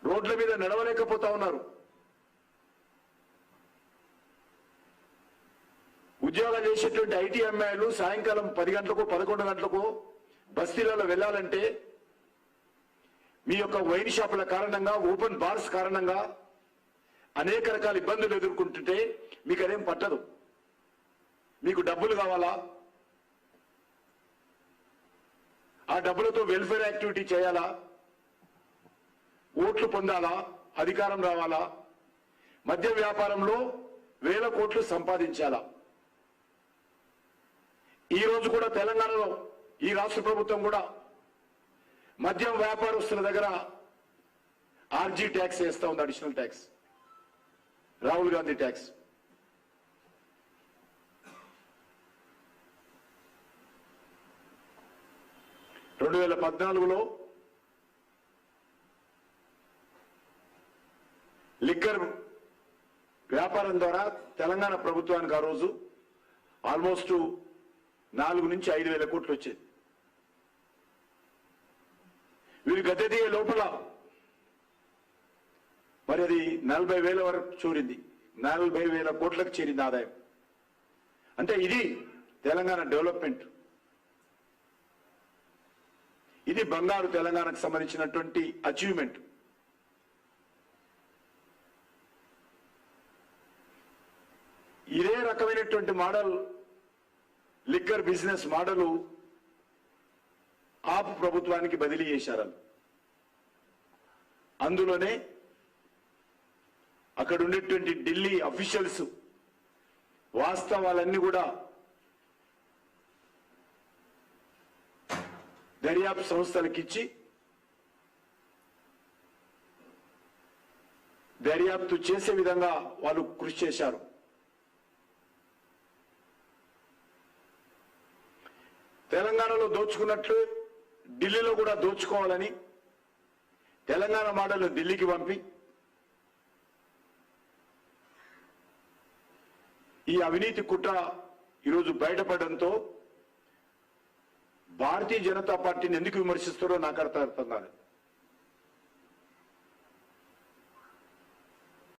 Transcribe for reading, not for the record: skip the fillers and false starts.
రోడ్ల మీద నడవలేకపోతా ఉన్నారు. ఉద్యోగాలు చేసేటువంటి ఐటీ అమ్మాయిలు సాయంకాలం 10 గంటలకు 11 గంటలకు బస్తీలలో వెళ్ళాలంటే మీ యొక్క వైన్ షాపుల కారణంగా, ఓపెన్ బార్స్ కారణంగా అనేక రకాల ఇబ్బందులు ఎదుర్కొంటుంటే మీకు అదేం పట్టదు. మీకు డబ్బులు కావాలా, ఆ డబ్బులతో వెల్ఫేర్ యాక్టివిటీ చేయాలా, ఓట్లు పొందాలా, అధికారం రావాలా, మద్య వ్యాపారంలో వేల కోట్లు సంపాదించాలా. ఈ రోజు కూడా తెలంగాణలో ఈ రాష్ట్ర ప్రభుత్వం కూడా మద్యం వ్యాపారస్తుల దగ్గర ఆర్జీ ట్యాక్స్ వేస్తా ఉంది, additional tax, Rahul Gandhi tax. రెండు 2014లో లిక్కర్ వ్యాపారం ద్వారా తెలంగాణ ప్రభుత్వానికి ఆ రోజు ఆల్మోస్ట్ 4 నుంచి 5 వేల కోట్లు వచ్చేది. వీరు గద్దె లోపల మరి అది 40,000 వరకు చూరింది, 40,000 కోట్లకు చేరింది ఆదాయం. అంటే ఇది తెలంగాణ డెవలప్మెంట్, ఇది బంగారు తెలంగాణకు సంబంధించినటువంటి అచీవ్మెంట్. ఇదే రకమైనటువంటి మోడల్ లిక్కర్ బిజినెస్ మోడల్ ఆప్ ప్రభుత్వానికి బదిలీ చేశారు. అందులోనే అక్కడ ఉండేటువంటి ఢిల్లీ అఫీషియల్స్ వాస్తవాలన్నీ కూడా దర్యాప్తు సంస్థలకు ఇచ్చి దర్యాప్తు చేసే విధంగా వాళ్ళు కృషి చేశారు. తెలంగాణలో దోచుకున్నట్లు ఢిల్లీలో కూడా దోచుకోవాలని తెలంగాణ మోడల్ ఢిల్లీకి పంపి ఈ అవినీతి కుట్ర ఈరోజు బయటపడడంతో భారతీయ జనతా పార్టీని ఎందుకు విమర్శిస్తారో నాకు అర్థం కాదు.